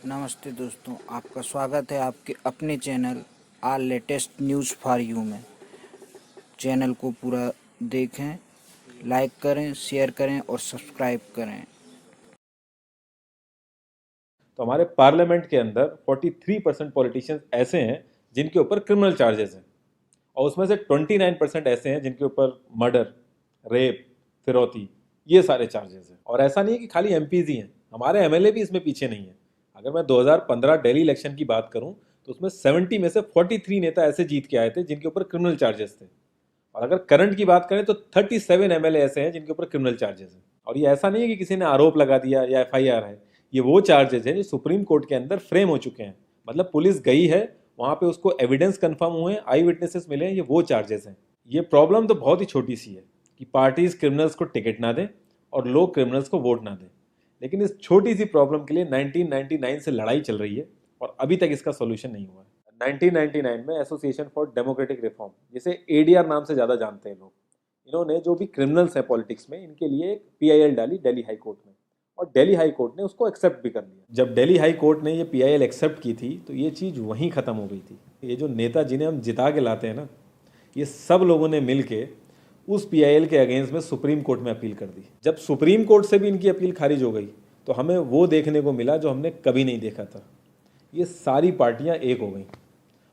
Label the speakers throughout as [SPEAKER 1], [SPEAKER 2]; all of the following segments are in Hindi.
[SPEAKER 1] नमस्ते दोस्तों, आपका स्वागत है आपके अपने channel all latest news for you में। चैनल को पूरा देखें, लाइक करें, शेयर करें और सब्सक्राइब करें।
[SPEAKER 2] तो हमारे पार्लियामेंट के अंदर 43% पॉलिटिशियंस ऐसे हैं जिनके ऊपर क्रिमिनल चार्जेस हैं, और उसमें से 29% ऐसे हैं जिनके ऊपर मर्डर, रेप, फिरौती, ये सारे चार्जेस हैं। और ऐसा नहीं है कि खाली एमपीज ही हैं, हमारे एमएलए भी इसमें पीछे नहीं है। अगर मैं 2015 दिल्ली इलेक्शन की बात करूं तो उसमें 70 में से 43 नेता ऐसे जीत के आए थे जिनके ऊपर क्रिमिनल चार्जेस थे। और अगर करंट की बात करें तो 37 एमएलए ऐसे हैं जिनके ऊपर क्रिमिनल चार्जेस हैं। और ये ऐसा नहीं है कि किसी ने आरोप लगा दिया या एफआईआर है, ये वो चार्जेस हैं जो सुप्रीम कोर्ट के अंदर फ्रेम हो चुके हैं। मतलब पुलिस गई है वहां पे, उसको एविडेंस कंफर्म हुए हैं, आई विटनेसेस मिले हैं, ये वो चार्जेस हैं। ये प्रॉब्लम तो बहुत ही छोटी सी है कि पार्टीज क्रिमिनल्स को टिकट ना दें और लोग क्रिमिनल्स को वोट ना दें, लेकिन इस छोटी सी प्रॉब्लम के लिए 1999 से लड़ाई चल रही है और अभी तक इसका सोल्यूशन नहीं हुआ है। 1999 में एसोसिएशन फॉर डेमोक्रेटिक रिफॉर्म, जिसे एडीआर नाम से ज़्यादा जानते हैं लोग, इन्होंने जो भी क्रिमिनल्स हैं पॉलिटिक्स में, इनके लिए एक पीआईएल डाली दिल्ली हाई कोर्ट में, और दिल्ली हाई कोर्ट ने उसको एक्सेप्ट भी कर लिया। जब दिल्ली हाई कोर्ट ने ये पीआईएल एक्सेप्ट की थी तो ये चीज़ वहीं ख़त्म हो गई थी। ये जो नेता जिन्हें हम जिता के लाते हैं ना, ये सब लोगों ने मिल के उस पीआईएल के अगेंस्ट में सुप्रीम कोर्ट में अपील कर दी। जब सुप्रीम कोर्ट से भी इनकी अपील खारिज हो गई तो हमें वो देखने को मिला जो हमने कभी नहीं देखा था, ये सारी पार्टियां एक हो गई।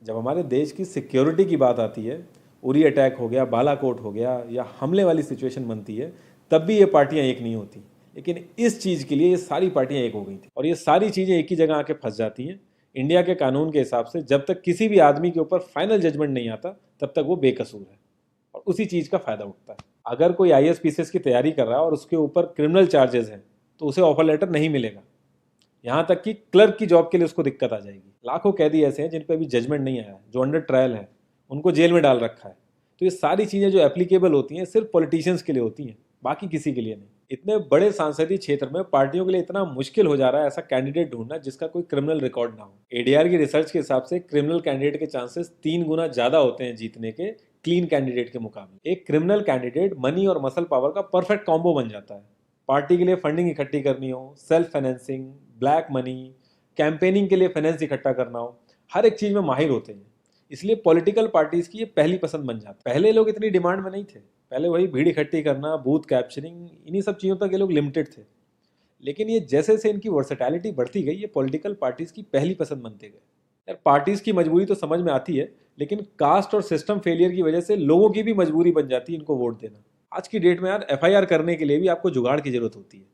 [SPEAKER 2] जब हमारे देश की सिक्योरिटी की बात आती है, उरी अटैक हो गया, बालाकोट हो गया, या हमले वाली सिचुएशन बनती है, तब भी ये पार्टियां एक नहीं होती। लेकिन इस चीज़ के लिए ये सारी पार्टियां एक हो गई थी, और ये सारी चीज़ें एक ही जगह आके फंस जाती हैं। इंडिया के कानून के हिसाब से जब तक किसी भी आदमी के ऊपर फाइनल जजमेंट नहीं आता तब तक वो बेकसूर है, और उसी चीज़ का फायदा उठता है। अगर कोई आईएएस पीसीएस की तैयारी कर रहा है और उसके ऊपर क्रिमिनल चार्जेस हैं तो उसे ऑफर लेटर नहीं मिलेगा। यहाँ तक कि क्लर्क की जॉब के लिए उसको दिक्कत आ जाएगी। लाखों कैदी ऐसे हैं जिन पे अभी जजमेंट नहीं आया है, जो अंडर ट्रायल है, उनको जेल में डाल रखा है। तो ये सारी चीज़ें जो एप्लीकेबल होती हैं सिर्फ पॉलिटिशियंस के लिए होती हैं, बाकी किसी के लिए नहीं। इतने बड़े सांसदीय क्षेत्र में पार्टियों के लिए इतना मुश्किल हो जा रहा है ऐसा कैंडिडेट ढूंढना जिसका कोई क्रिमिनल रिकॉर्ड ना हो। एडीआर की रिसर्च के हिसाब से क्रिमिनल कैंडिडेट के चांसेस 3 गुना ज्यादा होते हैं जीतने के क्लीन कैंडिडेट के मुकाबले। एक क्रिमिनल कैंडिडेट मनी और मसल पावर का परफेक्ट कॉम्बो बन जाता है। पार्टी के लिए फंडिंग इकट्ठी करनी हो, self financing, black money, campaigning के लिए फाइनेंस इकट्ठा करना हो, हर एक चीज़ में माहिर होते हैं। इसलिए पॉलिटिकल पार्टीज की ये पहली पसंद बन जाती है। पहले लोग इतनी डिमांड में नहीं थे, पहले वही भीड़ इकट्ठी करना, बूथ कैप्चरिंग, इन्हीं सब चीज़ों तक ये लोग लिमिटेड थे। लेकिन ये जैसे से इनकी वर्सेटैलिटी बढ़ती गई, ये पॉलिटिकल पार्टीज की पहली पसंद बनते गए। यार पार्टीज की मजबूरी तो समझ में आती है, लेकिन कास्ट और सिस्टम फेलियर की वजह से लोगों की भी मजबूरी बन जाती है इनको वोट देना। आज की डेट में यार एफआईआर करने के लिए भी आपको जुगाड़ की जरूरत होती है,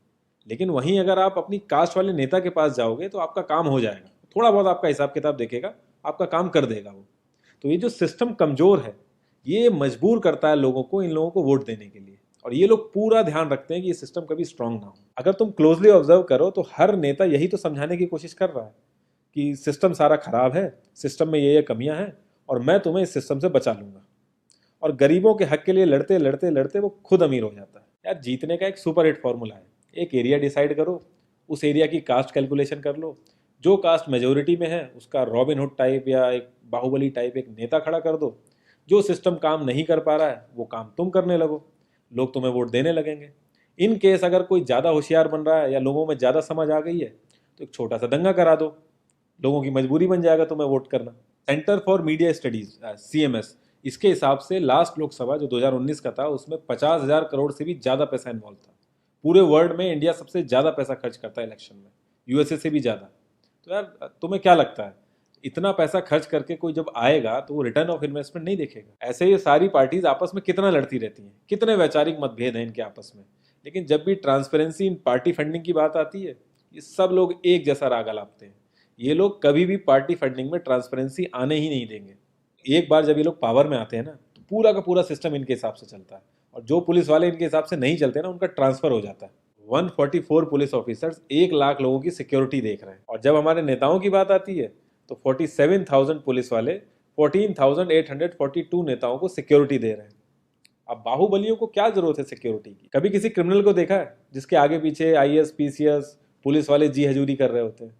[SPEAKER 2] लेकिन वहीं अगर आप अपनी कास्ट वाले नेता के पास जाओगे तो आपका काम हो जाएगा, थोड़ा बहुत आपका हिसाब किताब देखेगा, आपका काम कर देगा वो। तो ये जो सिस्टम कमजोर है, ये मजबूर करता है लोगों को इन लोगों को वोट देने के लिए, और ये लोग पूरा ध्यान रखते हैं कि ये सिस्टम कभी स्ट्रांग ना हो। अगर तुम क्लोजली ऑब्जर्व करो तो हर नेता यही तो समझाने की कोशिश कर रहा है कि सिस्टम सारा खराब है, सिस्टम में ये कमियां हैं, और मैं तुम्हें इस सिस्टम से बचा लूंगा। और गरीबों के हक के लिए लड़ते लड़ते लड़ते वो खुद अमीर हो जाता है। यार जीतने का एक सुपर हिट फॉर्मूला है, एक एरिया डिसाइड करो, उस एरिया की कास्ट कैलकुलेशन कर लो, जो कास्ट मेजोरिटी में है उसका रॉबिन हुड टाइप या एक बाहुबली टाइप एक नेता खड़ा कर दो। जो सिस्टम काम नहीं कर पा रहा है वो काम तुम करने लगो, लोग तुम्हें वोट देने लगेंगे। इन केस अगर कोई ज़्यादा होशियार बन रहा है या लोगों में ज़्यादा समझ आ गई है तो एक छोटा सा दंगा करा दो, लोगों की मजबूरी बन जाएगा तुम्हें वोट करना। Centre for media studies CMS, इसके हिसाब से लास्ट लोकसभा जो 2019 का था उसमें 50,000 करोड़ से भी ज़्यादा पैसा इन्वॉल्व था। पूरे वर्ल्ड में इंडिया सबसे ज़्यादा पैसा खर्च करता है इलेक्शन में, यूएसए से भी ज़्यादा। तो यार तुम्हें क्या लगता है, इतना पैसा खर्च करके कोई जब आएगा तो वो रिटर्न ऑफ इन्वेस्टमेंट नहीं देखेगा? ऐसे ये सारी पार्टीज आपस में कितना लड़ती रहती हैं, कितने वैचारिक मतभेद हैं इनके आपस में, लेकिन जब भी ट्रांसपेरेंसी इन पार्टी फंडिंग की बात आती है ये सब लोग एक जैसा राग अलापते हैं। ये लोग कभी भी पार्टी फंडिंग में ट्रांसपेरेंसी आने ही नहीं देंगे। एक बार जब ये लोग पावर में आते हैं ना तो पूरा का पूरा सिस्टम इनके हिसाब से चलता है, और जो पुलिस वाले इनके हिसाब से नहीं चलते ना उनका ट्रांसफर हो जाता है। 144 पुलिस ऑफिसर्स 1 लाख लोगों की सिक्योरिटी देख रहे हैं, और जब हमारे नेताओं की बात आती है तो 47,000 पुलिस वाले 14,842 नेताओं को सिक्योरिटी दे रहे हैं। अब बाहुबलियों को क्या जरूरत है सिक्योरिटी की? कभी किसी क्रिमिनल को देखा है जिसके आगे पीछे आईएएस पीसीएस पुलिस वाले जी हजूरी कर रहे होते हैं?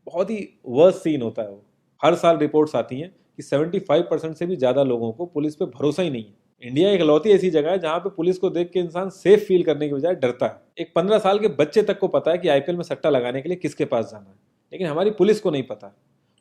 [SPEAKER 2] बहुत ही वर्स्ट सीन होता है वो। हर साल रिपोर्ट्स आती हैं कि 75% से भी ज़्यादा लोगों को पुलिस पे भरोसा ही नहीं है। इंडिया एक इकलौती ऐसी जगह है जहाँ पे पुलिस को देख के इंसान सेफ फील करने की बजाय डरता है। एक 15 साल के बच्चे तक को पता है कि आईपीएल में सट्टा लगाने के लिए किसके पास जाना है, लेकिन हमारी पुलिस को नहीं पता।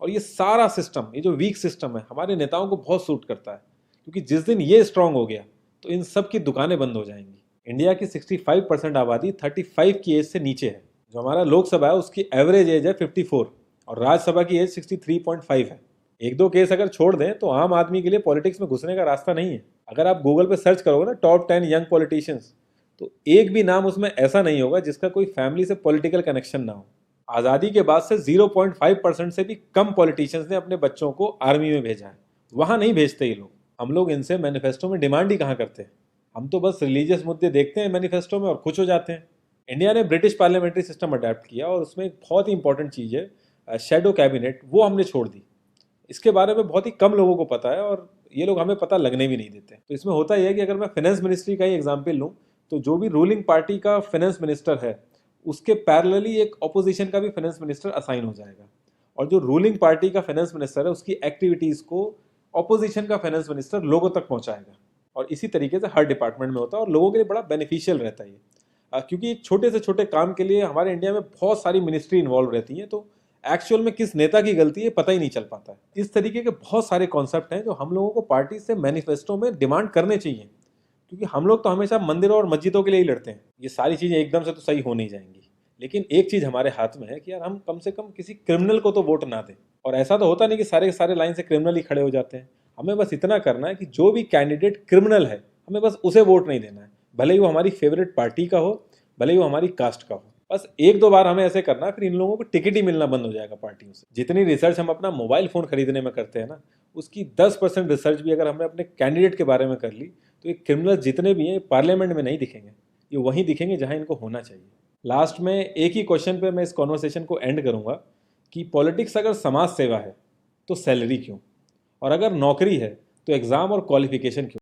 [SPEAKER 2] और ये सारा सिस्टम, ये जो वीक सिस्टम है, हमारे नेताओं को बहुत सूट करता है, क्योंकि जिस दिन ये स्ट्रांग हो गया तो इन सब की दुकानें बंद हो जाएंगी। इंडिया की 65% आबादी 35 की एज से नीचे है। जो हमारा लोकसभा है उसकी एवरेज एज है 54 और राज्यसभा की एज 63.5 है। एक दो केस अगर छोड़ दें तो आम आदमी के लिए पॉलिटिक्स में घुसने का रास्ता नहीं है। अगर आप गूगल पे सर्च करोगे ना टॉप 10 यंग पॉलिटिशियंस, तो एक भी नाम उसमें ऐसा नहीं होगा जिसका कोई फैमिली से पॉलिटिकल कनेक्शन ना हो। आज़ादी के बाद से 0.5% से भी कम पॉलिटिशियंस ने अपने बच्चों को आर्मी में भेजा है। वहाँ नहीं भेजते ये लोग। हम लोग इनसे मैनिफेस्टो में डिमांड ही कहाँ करते हैं। हम तो बस रिलीजियस मुद्दे देखते हैं मैनिफेस्टो में और खुश हो जाते हैं। इंडिया ने ब्रिटिश पार्लियामेंट्री सिस्टम अडेप्ट किया और उसमें एक बहुत ही इंपॉर्टेंट चीज़ है शैडो कैबिनेट, वो हमने छोड़ दी। इसके बारे में बहुत ही कम लोगों को पता है और ये लोग हमें पता लगने भी नहीं देते। तो इसमें होता यह है कि अगर मैं फाइनेंस मिनिस्ट्री का ही एग्जाम्पल लूँ तो जो भी रूलिंग पार्टी का फाइनेंस मिनिस्टर है उसके पैरेलली एक ऑपोजिशन का भी फाइनेंस मिनिस्टर असाइन हो जाएगा, और जो रूलिंग पार्टी का फाइनेंस मिनिस्टर है उसकी एक्टिविटीज़ को ऑपोजिशन का फाइनेंस मिनिस्टर लोगों तक पहुंचाएगा। और इसी तरीके से हर डिपार्टमेंट में होता है और लोगों के लिए बड़ा बेनिफिशियल रहता है ये, क्योंकि छोटे से छोटे काम के लिए हमारे इंडिया में बहुत सारी मिनिस्ट्री इन्वॉल्व रहती हैं, तो एक्चुअल में किस नेता की गलती है पता ही नहीं चल पाता है। इस तरीके के बहुत सारे कॉन्सेप्ट हैं जो हम लोगों को पार्टी से मैनिफेस्टो में डिमांड करने चाहिए, क्योंकि हम लोग तो हमेशा मंदिरों और मस्जिदों के लिए ही लड़ते हैं। ये सारी चीज़ें एकदम से तो सही हो नहीं जाएंगी, लेकिन एक चीज़ हमारे हाथ में है कि यार हम कम से कम किसी क्रिमिनल को तो वोट ना दें। और ऐसा तो होता नहीं कि सारे के सारे लाइन से क्रिमिनल ही खड़े हो जाते हैं। हमें बस इतना करना है कि जो भी कैंडिडेट क्रिमिनल है हमें बस उसे वोट नहीं देना है, भले ही वो हमारी फेवरेट पार्टी का हो, भले ही वो हमारी कास्ट का हो। बस एक दो बार हमें ऐसे करना है, फिर इन लोगों को टिकट ही मिलना बंद हो जाएगा पार्टियों से। जितनी रिसर्च हम अपना मोबाइल फ़ोन खरीदने में करते हैं ना, उसकी 10% रिसर्च भी अगर हमने अपने कैंडिडेट के बारे में कर ली तो ये क्रिमिनल जितने भी हैं पार्लियामेंट में नहीं दिखेंगे, ये वहीं दिखेंगे जहाँ इनको होना चाहिए। लास्ट में एक ही क्वेश्चन पे मैं इस कॉन्वर्सेशन को एंड करूँगा कि पॉलिटिक्स अगर समाज सेवा है तो सैलरी क्यों, और अगर नौकरी है तो एग्ज़ाम और क्वालिफिकेशन क्यों।